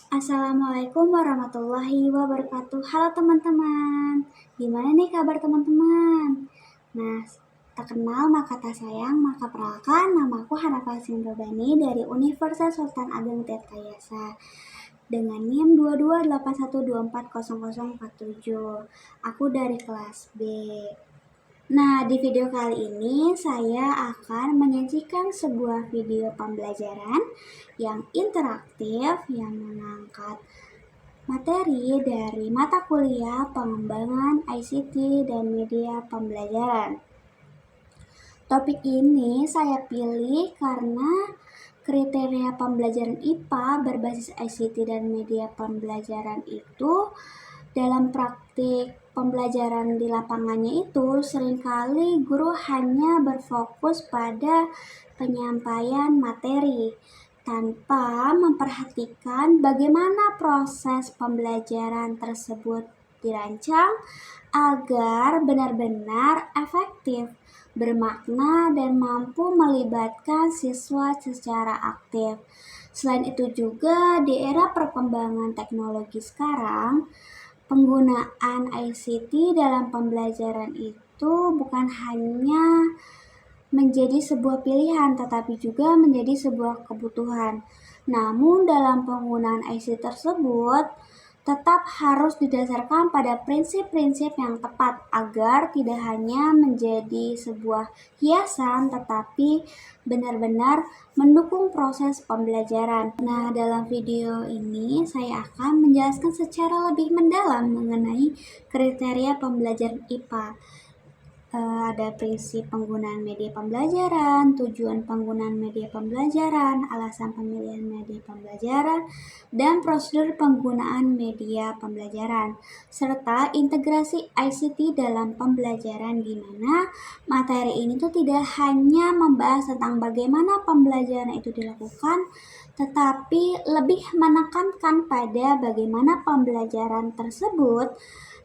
Assalamualaikum warahmatullahi wabarakatuh. Halo teman-teman, gimana nih kabar teman-teman? Nah, tak kenal maka tak sayang, maka perkenalkan, namaku Hanafa Sindrobani dari Universitas Sultan Ageng Tirtayasa dengan NIM 2281240047. Aku dari kelas B. Nah, di video kali ini saya akan menyajikan sebuah video pembelajaran yang interaktif yang mengangkat materi dari mata kuliah pengembangan ICT dan media pembelajaran. Topik ini saya pilih karena kriteria pembelajaran IPA berbasis ICT dan media pembelajaran itu dalam praktik pembelajaran di lapangannya itu seringkali guru hanya berfokus pada penyampaian materi tanpa memperhatikan bagaimana proses pembelajaran tersebut dirancang agar benar-benar efektif, bermakna, dan mampu melibatkan siswa secara aktif. Selain itu juga di era perkembangan teknologi sekarang, penggunaan ICT dalam pembelajaran itu bukan hanya menjadi sebuah pilihan tetapi juga menjadi sebuah kebutuhan. Namun dalam penggunaan ICT tersebut tetap harus didasarkan pada prinsip-prinsip yang tepat agar tidak hanya menjadi sebuah hiasan tetapi benar-benar mendukung proses pembelajaran. Nah, dalam video ini saya akan menjelaskan secara lebih mendalam mengenai kriteria pembelajaran IPA. Ada prinsip penggunaan media pembelajaran, tujuan penggunaan media pembelajaran, alasan pemilihan media pembelajaran, dan prosedur penggunaan media pembelajaran, serta integrasi ICT dalam pembelajaran di mana materi ini tuh tidak hanya membahas tentang bagaimana pembelajaran itu dilakukan, tetapi lebih menekankan pada bagaimana pembelajaran tersebut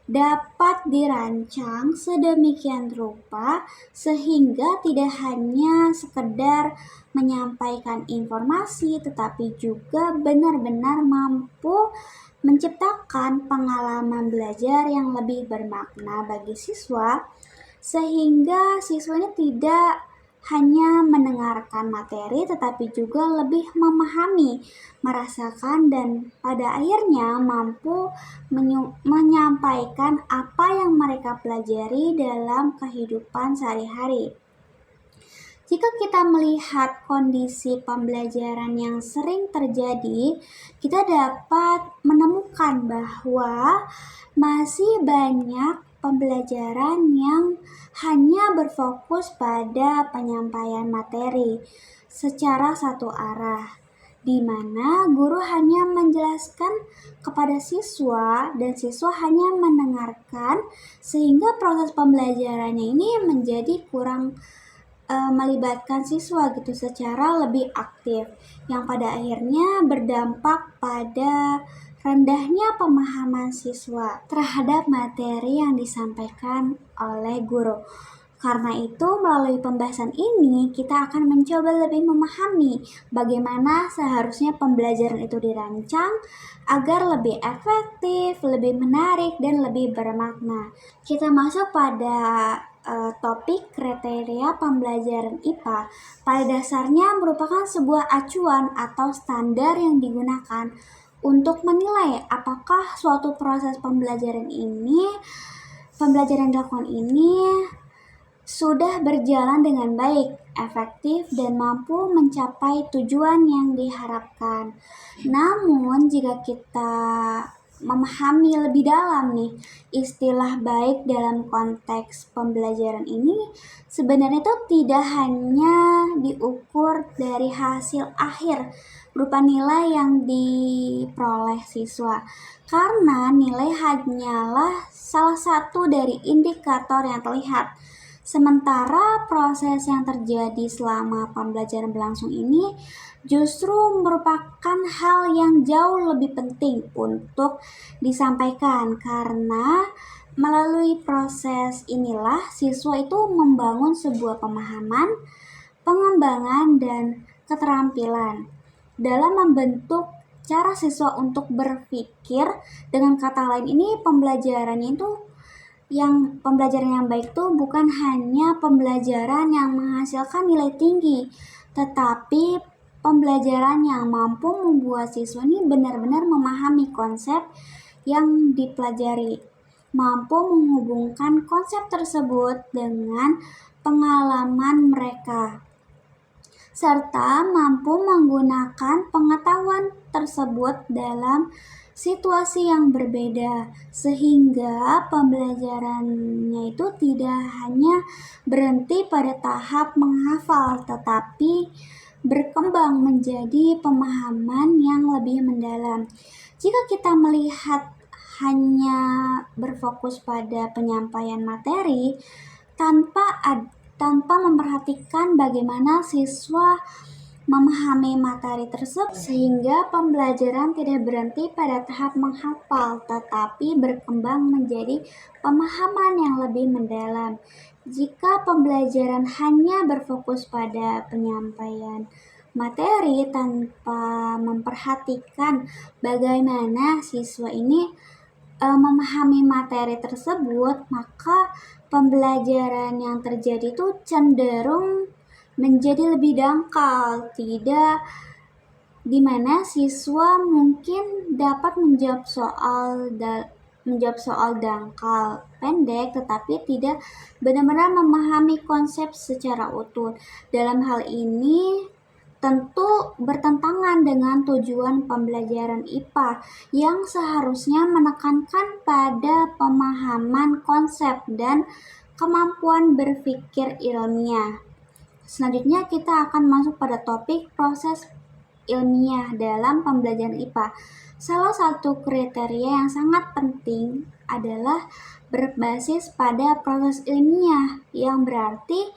dapat dirancang sedemikian rupa sehingga tidak hanya sekedar menyampaikan informasi tetapi juga benar-benar mampu menciptakan pengalaman belajar yang lebih bermakna bagi siswa sehingga siswanya tidak hanya mendengarkan materi tetapi juga lebih memahami, merasakan, dan pada akhirnya mampu menyampaikan apa yang mereka pelajari dalam kehidupan sehari-hari. Jika kita melihat kondisi pembelajaran yang sering terjadi, kita dapat menemukan bahwa masih banyak pembelajaran yang hanya berfokus pada penyampaian materi secara satu arah, di mana guru hanya menjelaskan kepada siswa dan siswa hanya mendengarkan sehingga proses pembelajarannya ini menjadi kurang melibatkan siswa gitu secara lebih aktif yang pada akhirnya berdampak pada rendahnya pemahaman siswa terhadap materi yang disampaikan oleh guru. Karena itu, melalui pembahasan ini, kita akan mencoba lebih memahami bagaimana seharusnya pembelajaran itu dirancang agar lebih efektif, lebih menarik, dan lebih bermakna. Kita masuk pada topik kriteria pembelajaran IPA. Pada dasarnya merupakan sebuah acuan atau standar yang digunakan untuk menilai apakah suatu proses pembelajaran dilakukan ini sudah berjalan dengan baik, efektif, dan mampu mencapai tujuan yang diharapkan. Namun, jika kita memahami lebih dalam nih istilah baik dalam konteks pembelajaran ini sebenarnya itu tidak hanya diukur dari hasil akhir berupa nilai yang diperoleh siswa, karena nilai hanyalah salah satu dari indikator yang terlihat. Sementara proses yang terjadi selama pembelajaran berlangsung ini justru merupakan hal yang jauh lebih penting untuk disampaikan karena melalui proses inilah siswa itu membangun sebuah pemahaman, pengembangan, dan keterampilan dalam membentuk cara siswa untuk berpikir. Dengan kata lain, ini pembelajaran yang baik tuh bukan hanya pembelajaran yang menghasilkan nilai tinggi, tetapi pembelajaran yang mampu membuat siswa ini benar-benar memahami konsep yang dipelajari, mampu menghubungkan konsep tersebut dengan pengalaman mereka, serta mampu menggunakan pengetahuan tersebut dalam situasi yang berbeda, sehingga pembelajarannya itu tidak hanya berhenti pada tahap menghafal, tetapi berkembang menjadi pemahaman yang lebih mendalam. Jika kita melihat hanya berfokus pada penyampaian materi tanpa memperhatikan bagaimana siswa memahami materi tersebut, sehingga pembelajaran tidak berhenti pada tahap menghafal, tetapi berkembang menjadi pemahaman yang lebih mendalam. Jika pembelajaran hanya berfokus pada penyampaian materi tanpa memperhatikan bagaimana siswa ini memahami materi tersebut, maka pembelajaran yang terjadi itu cenderung menjadi lebih dangkal, di mana siswa mungkin dapat menjawab soal dangkal pendek, tetapi tidak benar-benar memahami konsep secara utuh. Dalam hal ini tentu bertentangan dengan tujuan pembelajaran IPA yang seharusnya menekankan pada pemahaman konsep dan kemampuan berpikir ilmiah. Selanjutnya kita akan masuk pada topik proses ilmiah dalam pembelajaran IPA. Salah satu kriteria yang sangat penting adalah berbasis pada proses ilmiah, yang berarti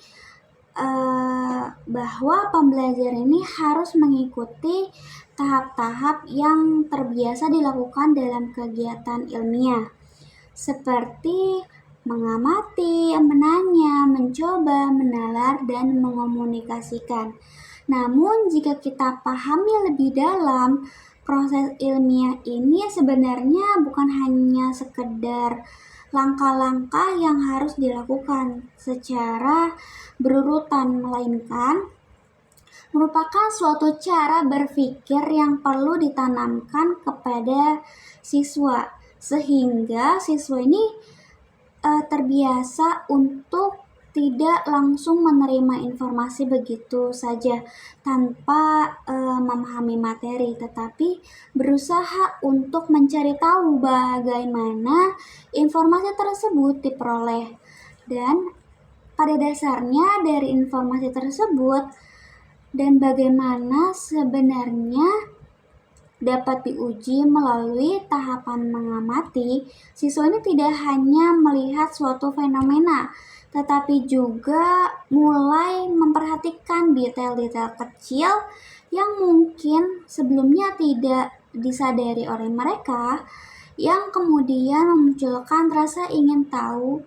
bahwa pembelajaran ini harus mengikuti tahap-tahap yang terbiasa dilakukan dalam kegiatan ilmiah, seperti mengamati, menanya, mencoba, menalar, dan mengomunikasikan. Namun jika kita pahami lebih dalam, proses ilmiah ini sebenarnya bukan hanya sekedar langkah-langkah yang harus dilakukan secara berurutan, melainkan merupakan suatu cara berpikir yang perlu ditanamkan kepada siswa, sehingga siswa ini terbiasa untuk tidak langsung menerima informasi begitu saja tanpa memahami materi, tetapi berusaha untuk mencari tahu bagaimana informasi tersebut diperoleh, dan pada dasarnya dari informasi tersebut dan bagaimana sebenarnya dapat diuji melalui tahapan mengamati, siswa ini tidak hanya melihat suatu fenomena, tetapi juga mulai memperhatikan detail-detail kecil yang mungkin sebelumnya tidak disadari oleh mereka, yang kemudian memunculkan rasa ingin tahu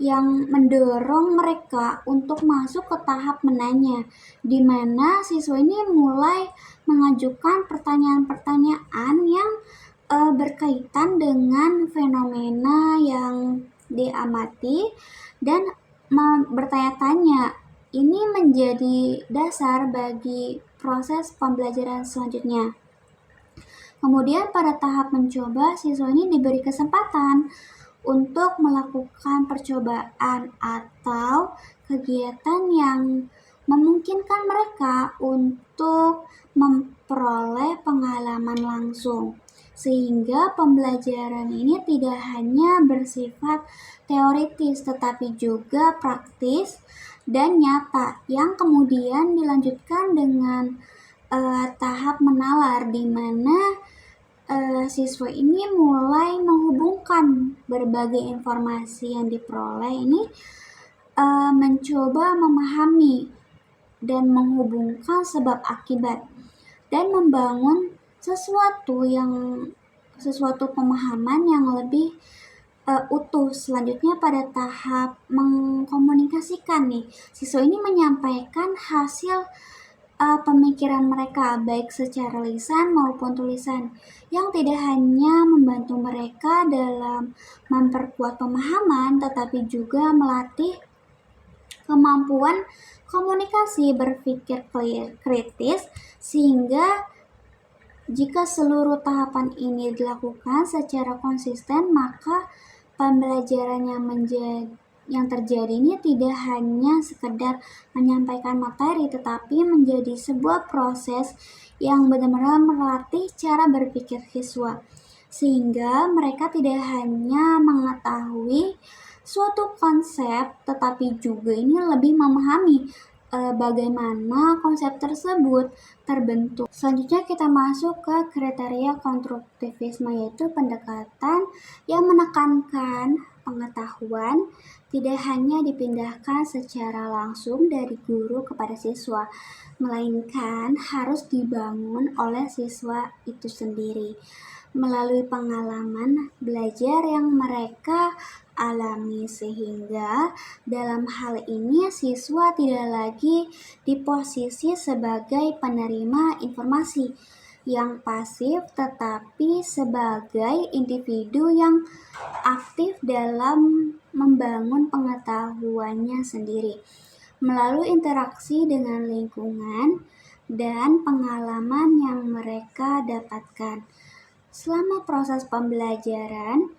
yang mendorong mereka untuk masuk ke tahap menanya, di mana siswa ini mulai mengajukan pertanyaan-pertanyaan yang berkaitan dengan fenomena yang diamati dan bertanya-tanya. Ini menjadi dasar bagi proses pembelajaran selanjutnya. Kemudian pada tahap mencoba, siswa ini diberi kesempatan untuk melakukan percobaan atau kegiatan yang memungkinkan mereka untuk memperoleh pengalaman langsung, sehingga pembelajaran ini tidak hanya bersifat teoritis tetapi juga praktis dan nyata, yang kemudian dilanjutkan dengan tahap menalar, di mana siswa ini mulai menghubungkan berbagai informasi yang diperoleh ini, mencoba memahami dan menghubungkan sebab akibat dan membangun sesuatu pemahaman yang lebih utuh. Selanjutnya pada tahap mengkomunikasikan nih, siswa ini menyampaikan hasil pemikiran mereka, baik secara lisan maupun tulisan, yang tidak hanya membantu mereka dalam memperkuat pemahaman, tetapi juga melatih kemampuan komunikasi, berpikir kritis, sehingga jika seluruh tahapan ini dilakukan secara konsisten, maka pembelajaran yang terjadi ini tidak hanya sekedar menyampaikan materi, tetapi menjadi sebuah proses yang benar-benar melatih cara berpikir siswa, sehingga mereka tidak hanya mengetahui suatu konsep, tetapi juga ini lebih memahami bagaimana konsep tersebut terbentuk. Selanjutnya kita masuk ke kriteria konstruktivisme, yaitu pendekatan yang menekankan pengetahuan tidak hanya dipindahkan secara langsung dari guru kepada siswa, melainkan harus dibangun oleh siswa itu sendiri melalui pengalaman belajar yang mereka alami, sehingga dalam hal ini siswa tidak lagi di posisi sebagai penerima informasi yang pasif, tetapi sebagai individu yang aktif dalam membangun pengetahuannya sendiri melalui interaksi dengan lingkungan dan pengalaman yang mereka dapatkan selama proses pembelajaran.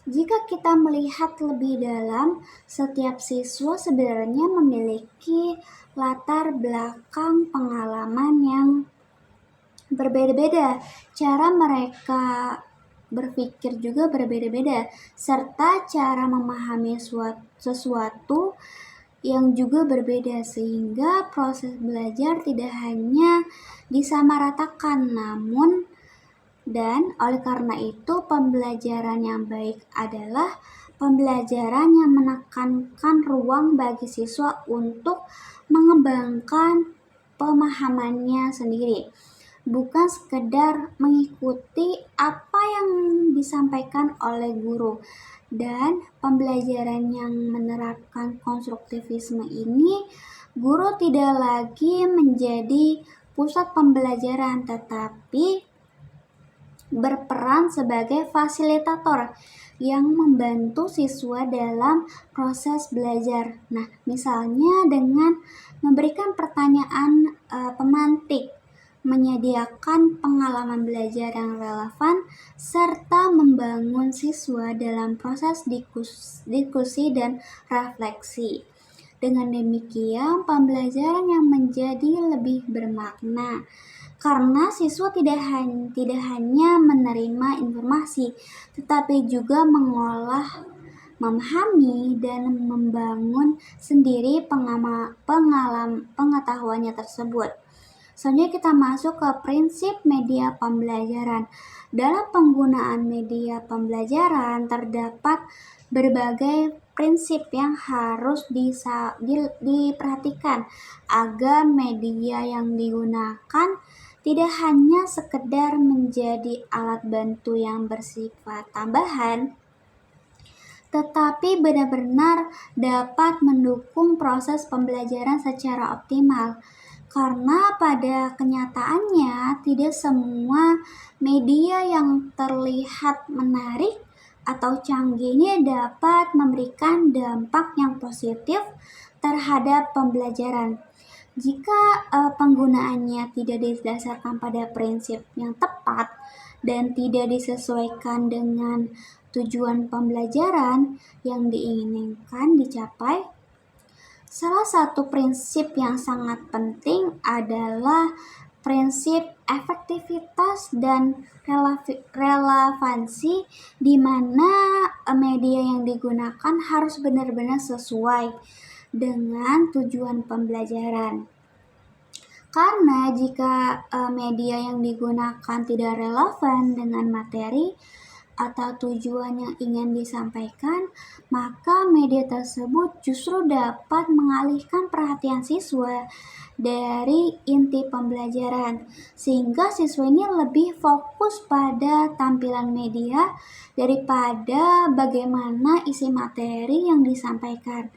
Jika kita melihat lebih dalam, setiap siswa sebenarnya memiliki latar belakang pengalaman yang berbeda-beda. Cara mereka berpikir juga berbeda-beda, serta cara memahami sesuatu yang juga berbeda, sehingga proses belajar tidak hanya disamaratakan, dan oleh karena itu pembelajaran yang baik adalah pembelajaran yang menekankan ruang bagi siswa untuk mengembangkan pemahamannya sendiri, bukan sekedar mengikuti apa yang disampaikan oleh guru. Dan pembelajaran yang menerapkan konstruktivisme ini, guru tidak lagi menjadi pusat pembelajaran, tetapi berperan sebagai fasilitator yang membantu siswa dalam proses belajar. Nah, misalnya dengan memberikan pertanyaan pemantik, menyediakan pengalaman belajar yang relevan, serta membangun siswa dalam proses diskusi dan refleksi. Dengan demikian, pembelajaran yang menjadi lebih bermakna, karena siswa tidak hanya menerima informasi, tetapi juga mengolah, memahami, dan membangun sendiri pengetahuannya tersebut. Selanjutnya kita masuk ke prinsip media pembelajaran. Dalam penggunaan media pembelajaran terdapat berbagai prinsip yang harus diperhatikan agar media yang digunakan tidak hanya sekedar menjadi alat bantu yang bersifat tambahan, tetapi benar-benar dapat mendukung proses pembelajaran secara optimal. Karena pada kenyataannya tidak semua media yang terlihat menarik atau canggih ini dapat memberikan dampak yang positif terhadap pembelajaran. Jika penggunaannya tidak didasarkan pada prinsip yang tepat dan tidak disesuaikan dengan tujuan pembelajaran yang diinginkan dicapai, salah satu prinsip yang sangat penting adalah prinsip efektivitas dan relevansi, di mana media yang digunakan harus benar-benar sesuai dengan tujuan pembelajaran. Karena jika media yang digunakan tidak relevan dengan materi atau tujuan yang ingin disampaikan, maka media tersebut justru dapat mengalihkan perhatian siswa dari inti pembelajaran, sehingga siswa ini lebih fokus pada tampilan media daripada bagaimana isi materi yang disampaikan.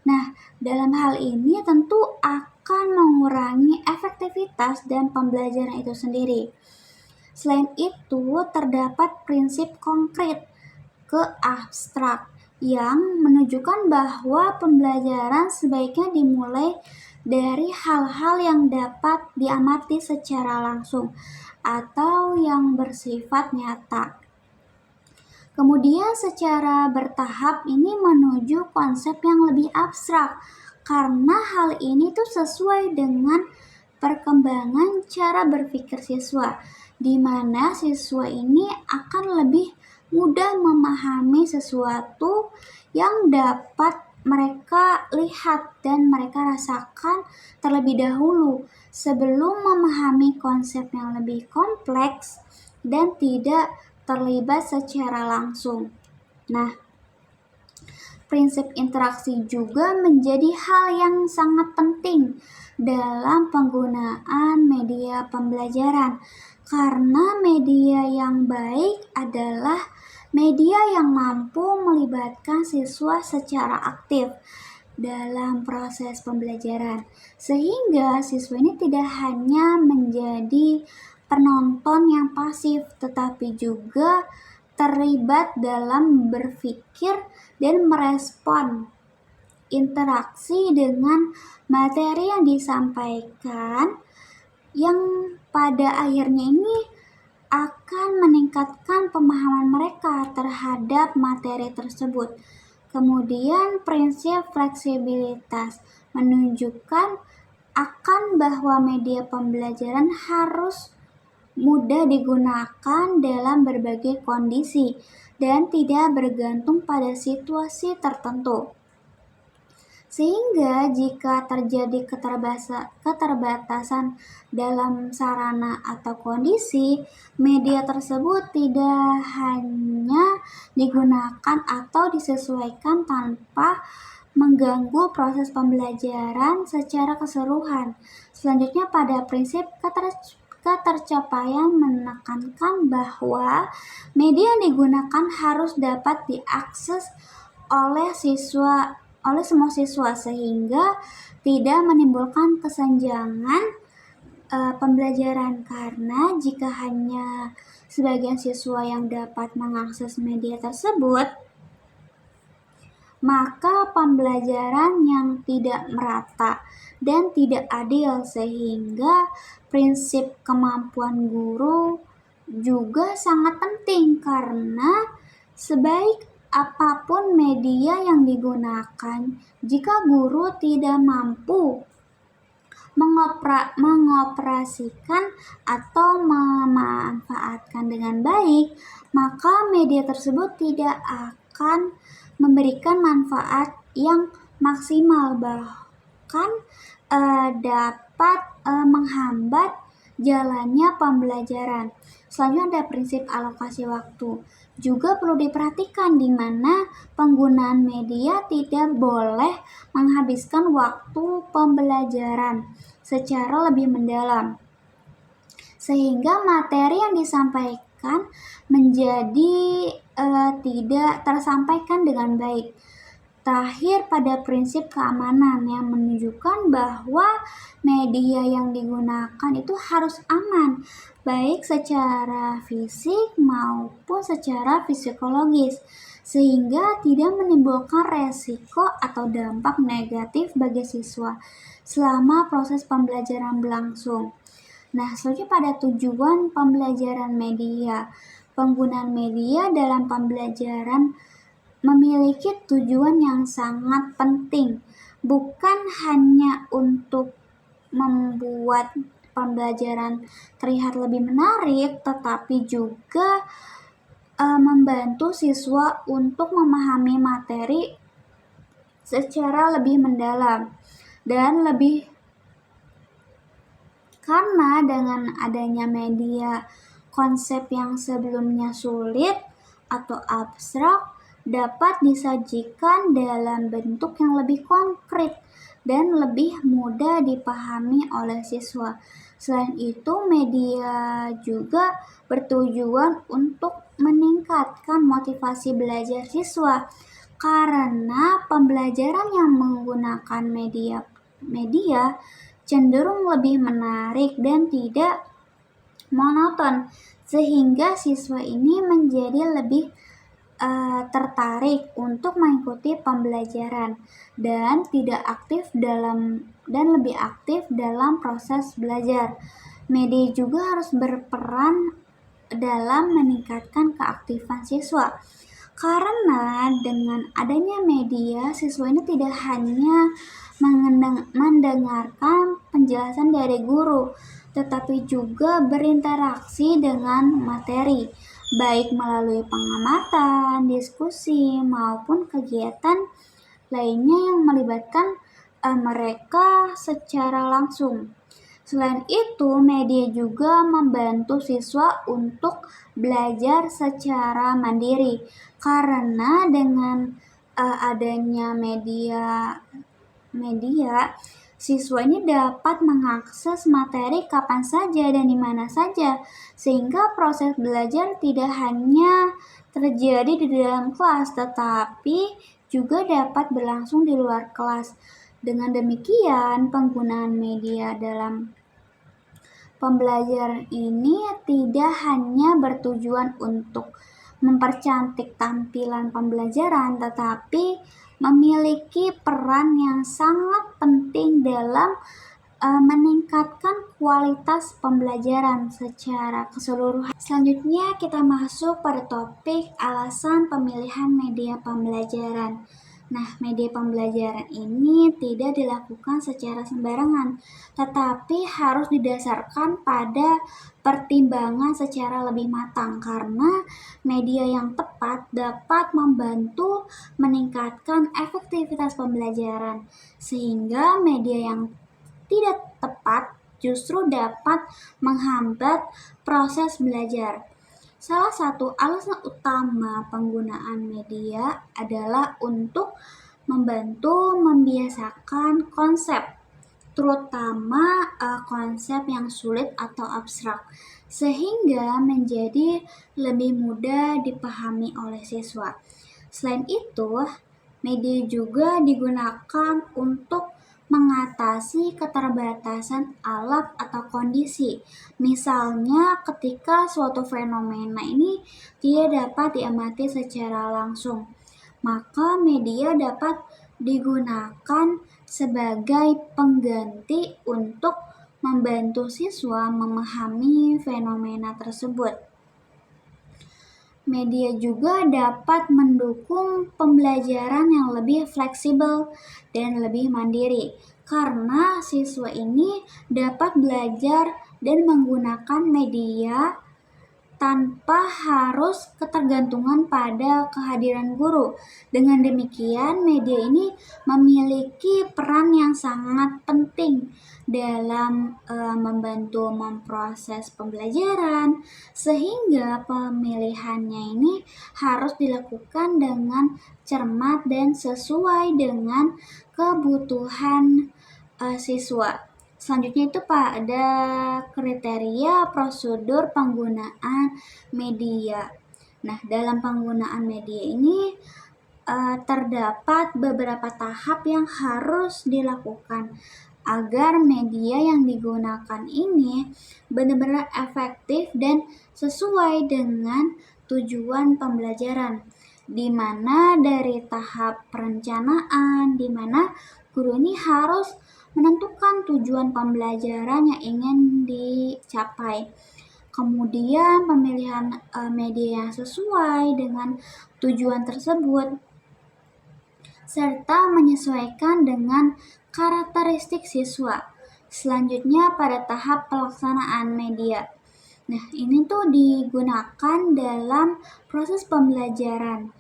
Nah, dalam hal ini tentu akan akan mengurangi efektivitas dan pembelajaran itu sendiri. Selain itu, terdapat prinsip konkret ke abstrak yang menunjukkan bahwa pembelajaran sebaiknya dimulai dari hal-hal yang dapat diamati secara langsung atau yang bersifat nyata. Kemudian secara bertahap ini menuju konsep yang lebih abstrak, karena hal ini tuh sesuai dengan perkembangan cara berpikir siswa, di mana siswa ini akan lebih mudah memahami sesuatu yang dapat mereka lihat dan mereka rasakan terlebih dahulu sebelum memahami konsep yang lebih kompleks dan tidak terlibat secara langsung. Nah, prinsip interaksi juga menjadi hal yang sangat penting dalam penggunaan media pembelajaran, karena media yang baik adalah media yang mampu melibatkan siswa secara aktif dalam proses pembelajaran, sehingga siswa ini tidak hanya menjadi penonton yang pasif, tetapi juga terlibat dalam berpikir dan merespon interaksi dengan materi yang disampaikan, yang pada akhirnya ini akan meningkatkan pemahaman mereka terhadap materi tersebut. Kemudian prinsip fleksibilitas menunjukkan akan bahwa media pembelajaran harus mudah digunakan dalam berbagai kondisi dan tidak bergantung pada situasi tertentu. Sehingga jika terjadi keterbatasan dalam sarana atau kondisi, media tersebut tidak hanya digunakan atau disesuaikan tanpa mengganggu proses pembelajaran secara keseluruhan. Selanjutnya pada prinsip ketercapaian menekankan bahwa media yang digunakan harus dapat diakses oleh semua siswa sehingga tidak menimbulkan kesenjangan pembelajaran, karena jika hanya sebagian siswa yang dapat mengakses media tersebut, maka pembelajaran yang tidak merata dan tidak adil, sehingga prinsip kemampuan guru juga sangat penting, karena sebaik apapun media yang digunakan, jika guru tidak mampu mengoperasikan atau memanfaatkan dengan baik, maka media tersebut tidak akan memberikan manfaat yang maksimal, bahkan dapat menghambat jalannya pembelajaran. Selanjutnya ada prinsip alokasi waktu. Juga perlu diperhatikan di mana penggunaan media tidak boleh menghabiskan waktu pembelajaran secara lebih mendalam, sehingga materi yang disampaikan menjadi tidak tersampaikan dengan baik. Terakhir pada prinsip keamanan yang menunjukkan bahwa media yang digunakan itu harus aman, baik secara fisik maupun secara psikologis, sehingga tidak menimbulkan resiko atau dampak negatif bagi siswa selama proses pembelajaran berlangsung. Nah, selanjutnya pada tujuan pembelajaran media. Penggunaan media dalam pembelajaran memiliki tujuan yang sangat penting, bukan hanya untuk membuat pembelajaran terlihat lebih menarik, tetapi juga membantu siswa untuk memahami materi secara lebih mendalam dan lebih, karena dengan adanya media, konsep yang sebelumnya sulit atau abstrak dapat disajikan dalam bentuk yang lebih konkret dan lebih mudah dipahami oleh siswa. Selain itu, media juga bertujuan untuk meningkatkan motivasi belajar siswa, karena pembelajaran yang menggunakan media cenderung lebih menarik dan tidak monoton, sehingga siswa ini menjadi lebih tertarik untuk mengikuti pembelajaran dan lebih aktif dalam proses belajar. Media juga harus berperan dalam meningkatkan keaktifan siswa. Karena dengan adanya media, siswa ini tidak hanya mendengarkan penjelasan dari guru, tetapi juga berinteraksi dengan materi, baik melalui pengamatan, diskusi, maupun kegiatan lainnya yang melibatkan mereka secara langsung. Selain itu, media juga membantu siswa untuk belajar secara mandiri, karena dengan adanya media, siswa ini dapat mengakses materi kapan saja dan di mana saja, sehingga proses belajar tidak hanya terjadi di dalam kelas, tetapi juga dapat berlangsung di luar kelas. Dengan demikian, penggunaan media dalam pembelajaran ini tidak hanya bertujuan untuk mempercantik tampilan pembelajaran, tetapi memiliki peran yang sangat penting dalam meningkatkan kualitas pembelajaran secara keseluruhan. Selanjutnya kita masuk pada topik alasan pemilihan media pembelajaran. Nah, media pembelajaran ini tidak dilakukan secara sembarangan, tetapi harus didasarkan pada pertimbangan secara lebih matang, karena media yang tepat dapat membantu meningkatkan efektivitas pembelajaran, sehingga media yang tidak tepat justru dapat menghambat proses belajar. Salah satu alasan utama penggunaan media adalah untuk membantu membiasakan konsep, terutama konsep yang sulit atau abstrak, sehingga menjadi lebih mudah dipahami oleh siswa. Selain itu, media juga digunakan untuk mengatasi keterbatasan alat atau kondisi. Misalnya ketika suatu fenomena ini tidak dapat diamati secara langsung, maka media dapat digunakan sebagai pengganti untuk membantu siswa memahami fenomena tersebut. Media juga dapat mendukung pembelajaran yang lebih fleksibel dan lebih mandiri, karena siswa ini dapat belajar dan menggunakan media tanpa harus ketergantungan pada kehadiran guru. Dengan demikian, media ini memiliki peran yang sangat penting dalam membantu memproses pembelajaran, sehingga pemilihannya ini harus dilakukan dengan cermat dan sesuai dengan kebutuhan siswa. Selanjutnya itu pada kriteria prosedur penggunaan media. Nah, dalam penggunaan media ini terdapat beberapa tahap yang harus dilakukan agar media yang digunakan ini benar-benar efektif dan sesuai dengan tujuan pembelajaran, di mana dari tahap perencanaan, di mana guru ini harus menentukan tujuan pembelajaran yang ingin dicapai. Kemudian pemilihan media yang sesuai dengan tujuan tersebut, serta menyesuaikan dengan karakteristik siswa. Selanjutnya pada tahap pelaksanaan media. Nah, ini tuh digunakan dalam proses pembelajaran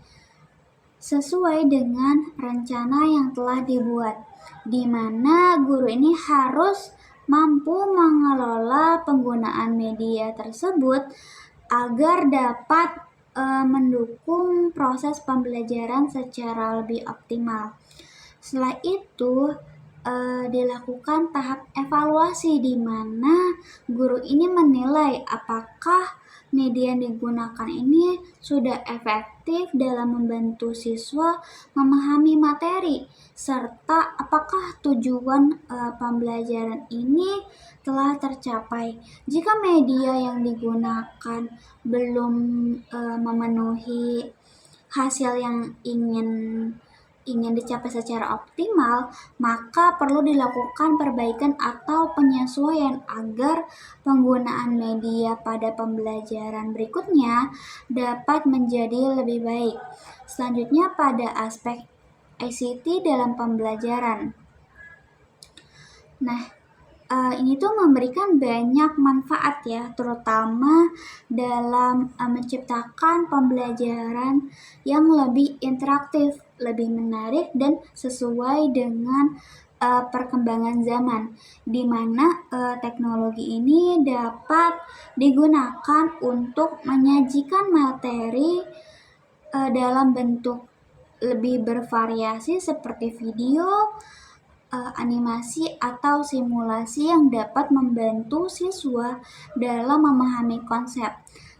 sesuai dengan rencana yang telah dibuat, di mana guru ini harus mampu mengelola penggunaan media tersebut agar dapat mendukung proses pembelajaran secara lebih optimal. Setelah itu, dilakukan tahap evaluasi di mana guru ini menilai apakah media yang digunakan ini sudah efektif dalam membantu siswa memahami materi serta apakah tujuan pembelajaran ini telah tercapai. Jika media yang digunakan belum memenuhi hasil yang ingin dicapai secara optimal, maka perlu dilakukan perbaikan atau penyesuaian agar penggunaan media pada pembelajaran berikutnya dapat menjadi lebih baik. Selanjutnya pada aspek ICT dalam pembelajaran. Nah, ini tuh memberikan banyak manfaat ya, terutama dalam menciptakan pembelajaran yang lebih interaktif, lebih menarik dan sesuai dengan perkembangan zaman, di mana teknologi ini dapat digunakan untuk menyajikan materi dalam bentuk lebih bervariasi seperti video, animasi atau simulasi yang dapat membantu siswa dalam memahami konsep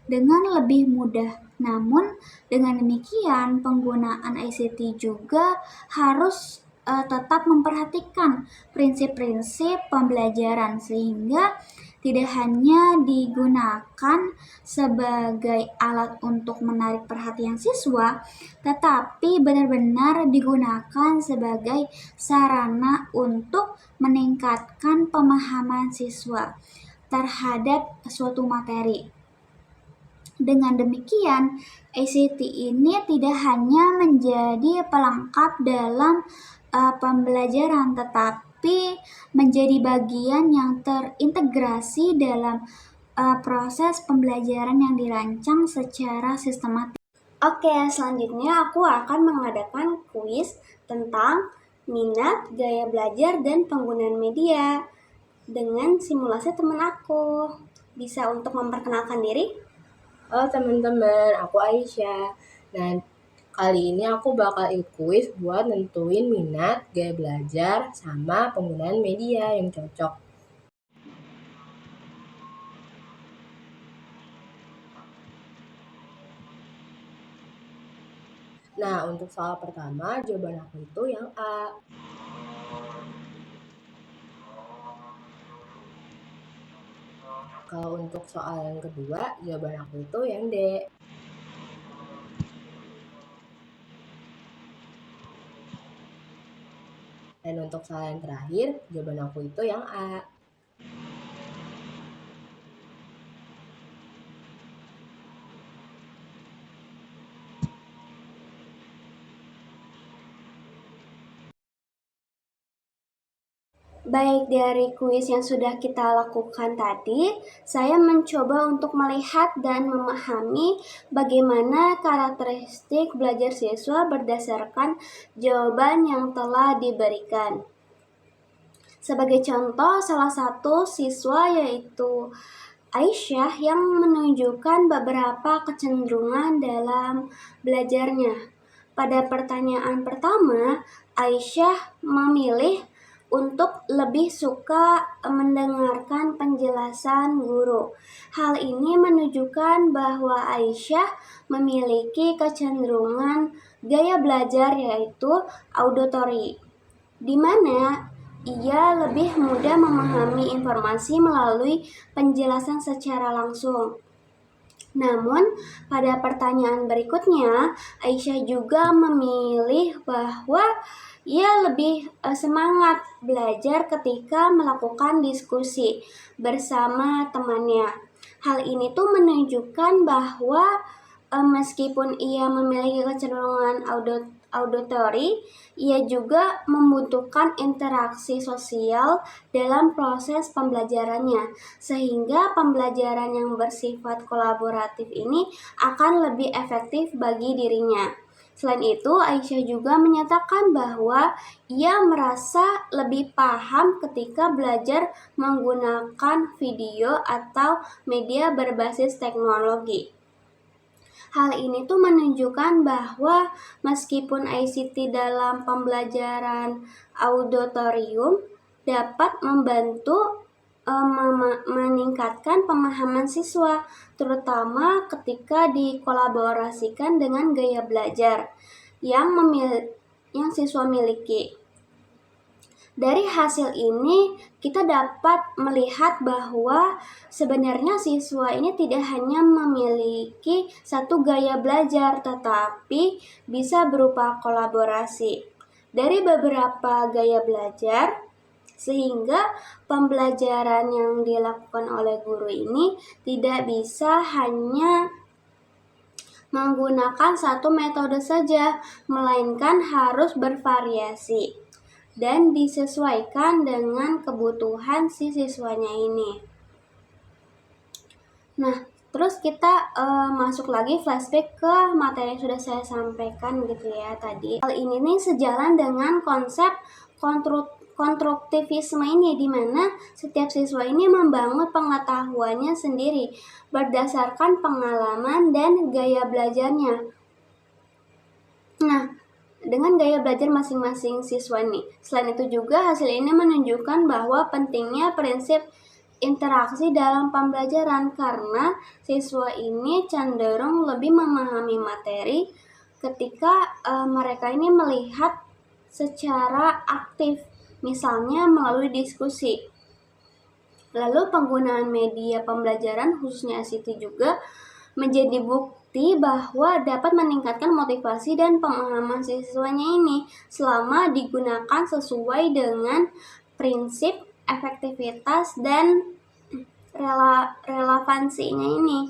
dengan lebih mudah. Namun, dengan demikian penggunaan ICT juga harus tetap memperhatikan prinsip-prinsip pembelajaran sehingga tidak hanya digunakan sebagai alat untuk menarik perhatian siswa, tetapi benar-benar digunakan sebagai sarana untuk meningkatkan pemahaman siswa terhadap suatu materi. Dengan demikian, ICT ini tidak hanya menjadi pelengkap dalam pembelajaran, tetapi menjadi bagian yang terintegrasi dalam proses pembelajaran yang dirancang secara sistematis. Oke, selanjutnya aku akan mengadakan kuis tentang minat, gaya belajar, dan penggunaan media dengan simulasi teman aku. Bisa untuk memperkenalkan diri? Halo teman-teman, aku Aisyah. Dan kali ini aku bakal ikut kuis buat nentuin minat, gaya belajar, sama penggunaan media yang cocok. Nah, untuk soal pertama, jawaban aku itu yang A. Kalau untuk soal yang kedua, jawaban aku itu yang D. Dan untuk soal yang terakhir, jawaban aku itu yang A. Baik, dari kuis yang sudah kita lakukan tadi, saya mencoba untuk melihat dan memahami bagaimana karakteristik belajar siswa berdasarkan jawaban yang telah diberikan. Sebagai contoh, salah satu siswa yaitu Aisyah yang menunjukkan beberapa kecenderungan dalam belajarnya. Pada pertanyaan pertama, Aisyah memilih untuk lebih suka mendengarkan penjelasan guru. Hal ini menunjukkan bahwa Aisyah memiliki kecenderungan gaya belajar yaitu auditory, di mana ia lebih mudah memahami informasi melalui penjelasan secara langsung. Namun, pada pertanyaan berikutnya, Aisyah juga memilih bahwa ia lebih semangat belajar ketika melakukan diskusi bersama temannya. Hal ini tuh menunjukkan bahwa meskipun ia memiliki kecenderungan auditory, ia juga membutuhkan interaksi sosial dalam proses pembelajarannya, sehingga pembelajaran yang bersifat kolaboratif ini akan lebih efektif bagi dirinya. Selain itu, Aisyah juga menyatakan bahwa ia merasa lebih paham ketika belajar menggunakan video atau media berbasis teknologi. Hal ini tuh menunjukkan bahwa meskipun ICT dalam pembelajaran auditorium dapat membantu meningkatkan pemahaman siswa, terutama ketika dikolaborasikan dengan gaya belajar yang siswa miliki. Dari hasil ini, kita dapat melihat bahwa sebenarnya siswa ini tidak hanya memiliki satu gaya belajar, tetapi bisa berupa kolaborasi dari beberapa gaya belajar, sehingga pembelajaran yang dilakukan oleh guru ini tidak bisa hanya menggunakan satu metode saja, melainkan harus bervariasi dan disesuaikan dengan kebutuhan si siswanya ini. Nah, terus kita masuk lagi flashback ke materi yang sudah saya sampaikan gitu ya tadi. Hal ini nih sejalan dengan konsep konstruktivisme ini, di mana setiap siswa ini membangun pengetahuannya sendiri berdasarkan pengalaman dan gaya belajarnya. Nah, dengan gaya belajar masing-masing siswa nih. Selain itu juga hasil ini menunjukkan bahwa pentingnya prinsip interaksi dalam pembelajaran karena siswa ini cenderung lebih memahami materi ketika mereka ini melihat secara aktif, misalnya melalui diskusi. Lalu penggunaan media pembelajaran khususnya ICT juga menjadi bukti bahwa dapat meningkatkan motivasi dan pemahaman siswanya ini selama digunakan sesuai dengan prinsip efektivitas dan relevansinya ini.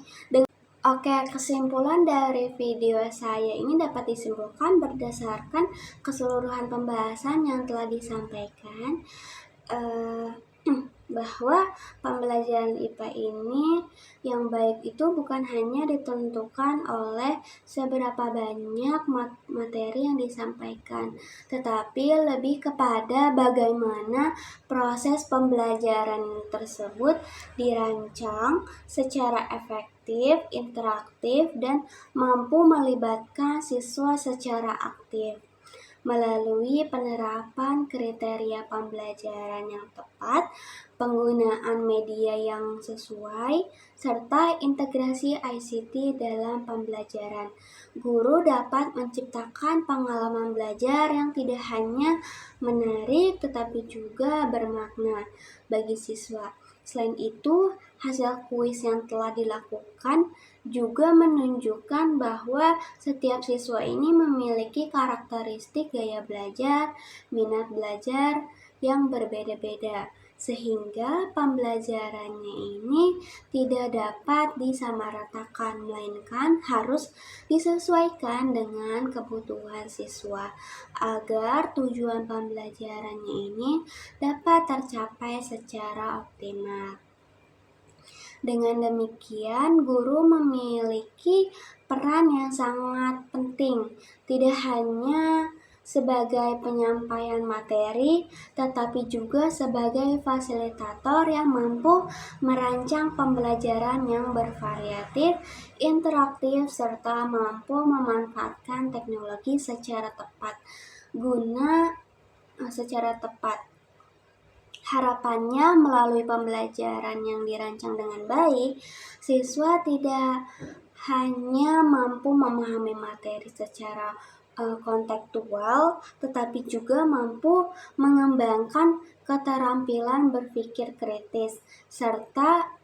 Oke, kesimpulan dari video saya ini dapat disimpulkan berdasarkan keseluruhan pembahasan yang telah disampaikan bahwa pembelajaran IPA ini yang baik itu bukan hanya ditentukan oleh seberapa banyak materi yang disampaikan, tetapi lebih kepada bagaimana proses pembelajaran tersebut dirancang secara efektif, interaktif, dan mampu melibatkan siswa secara aktif. Melalui penerapan kriteria pembelajaran yang tepat, penggunaan media yang sesuai, serta integrasi ICT dalam pembelajaran, guru dapat menciptakan pengalaman belajar yang tidak hanya menarik tetapi juga bermakna bagi siswa. Selain itu, hasil kuis yang telah dilakukan juga menunjukkan bahwa setiap siswa ini memiliki karakteristik gaya belajar, minat belajar yang berbeda-beda, sehingga pembelajarannya ini tidak dapat disamaratakan, melainkan harus disesuaikan dengan kebutuhan siswa agar tujuan pembelajarannya ini dapat tercapai secara optimal. Dengan demikian, guru memiliki peran yang sangat penting, tidak hanya sebagai penyampaian materi, tetapi juga sebagai fasilitator yang mampu merancang pembelajaran yang bervariatif, interaktif, serta mampu memanfaatkan teknologi secara tepat. Harapannya melalui pembelajaran yang dirancang dengan baik, siswa tidak hanya mampu memahami materi secara kontekstual, tetapi juga mampu mengembangkan keterampilan berpikir kritis, serta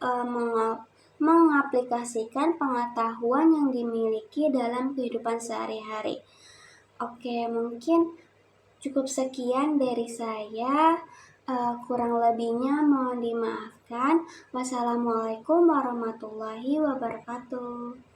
mengaplikasikan pengetahuan yang dimiliki dalam kehidupan sehari-hari. Oke, mungkin cukup sekian dari saya. Kurang lebihnya mohon dimaafkan. Wassalamualaikum warahmatullahi wabarakatuh.